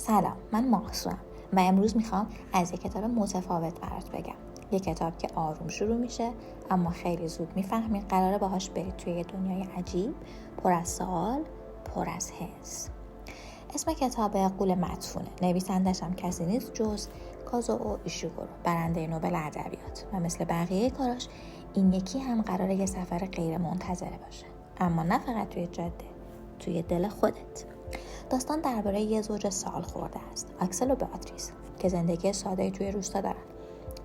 سلام، من ماهسوام و امروز میخوام از یک کتاب متفاوت برات بگم. یک کتاب که آروم شروع میشه اما خیلی زود میفهمید قراره باهاش برید توی یه دنیای عجیب، پر از سوال، پر از حس. اسم کتاب غول مدفونه. نویسندش هم کسی نیست جز کازوئو ایشیگورو، برنده نوبل ادبیات، و مثل بقیه کاراش این یکی هم قراره یه سفر غیر منتظره باشه، اما نه فقط توی جاده، توی دل خودت. داستان درباره یه زوج سال خورده است، اکسل و بیاتریس، که زندگی ساده‌ای توی روستا دارن،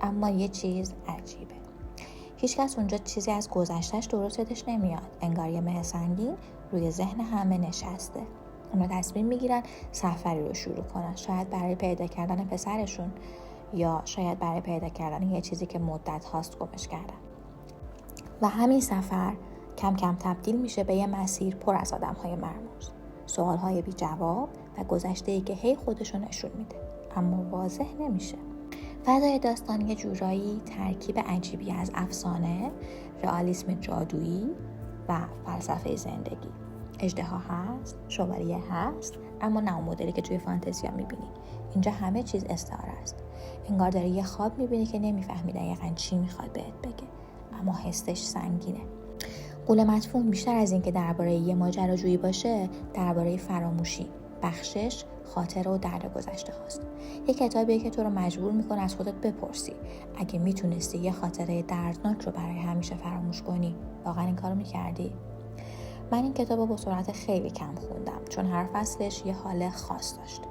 اما یه چیز عجیبه. هیچکس اونجا چیزی از گذشته‌اش درست یادش نمیاد. انگار یه مه سنگین روی ذهن همه نشسته. اونا تصمیم میگیرن سفری رو شروع کنن، شاید برای پیدا کردن پسرشون، یا شاید برای پیدا کردن یه چیزی که مدت هاست گمش کردن. و همین سفر کم کم تبدیل میشه به یه مسیر پر از آدم‌های مرموز، سوال‌های بی جواب و گذشته‌ای که هی خودشو نشون میده اما واضح نمیشه. فضای داستان یه جورایی ترکیب عجیبی از افسانه، رئالیسم جادویی و فلسفه زندگی. اژدها هست، شوالیه هست، اما نه اون مدلی که توی فانتزیا میبینی. اینجا همه چیز استعاره است. انگار داری یه خواب میبینی که نمیفهمی دقیقاً چی میخواد بهت بگه، اما حسش سنگینه. غول مدفون بیشتر از این که درباره یه ماجراجویی باشه، درباره فراموشی، بخشش، خاطره و درد گذشته هاست. یه کتابیه که تو رو مجبور میکنه از خودت بپرسی اگه میتونستی یه خاطره دردناک رو برای همیشه فراموش کنی، واقعا این کارو میکردی؟ من این کتاب رو با سرعت خیلی کم خوندم، چون هر فصلش یه حال خاص داشت.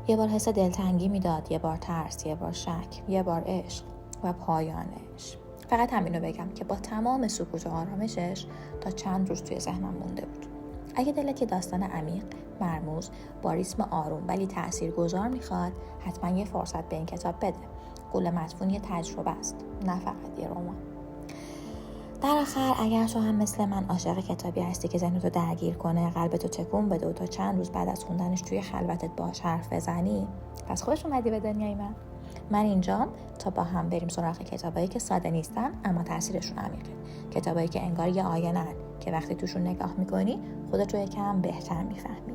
یه بار حس دلتنگی میداد، یه بار ترس، یه بار شک، یه بار عشق، و پایانش. فقط همینو بگم که با تمام سکوت و آرامشش تا چند روز توی ذهنم مونده بود. اگه دلت یه داستان عمیق، مرموز، با ریتم آروم ولی تاثیرگذار میخواد، حتما یه فرصت به این کتاب بده. غول مدفون یه تجربه است، نه فقط یه رمان. در آخر، اگر تو هم مثل من عاشق کتابی هستی که ذهنتو درگیر کنه، قلبتو تکون بده و تا چند روز بعد از خوندنش توی خلوتت باهاش حرف بزنی، پس خوش اومدی به دنیای من اینجام تا با هم بریم سراغ کتابایی که ساده نیستن اما تاثیرشون عمیقه. کتابایی که انگار یه آینه‌ان که وقتی توشون نگاه میکنی خودت رو یکم بهتر میفهمی.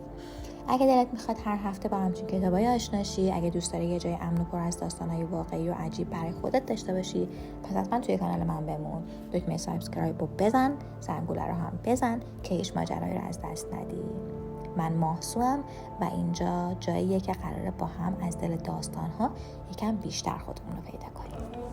اگه دلت میخواد هر هفته با همچین کتابایی آشنا شی، اگه دوست داری یه جای امن و پر از داستانای واقعی و عجیب برای خودت داشته باشی، پس حتما توی کانال من بمون. دکمه سابسکرایب رو بزن، زنگوله رو هم بزن که هیچ ماجرایی رو از دست ندی. من ماهسوام و اینجا جاییه که قراره با هم از دل داستان‌ها یکم بیشتر خودمون رو پیدا کنیم.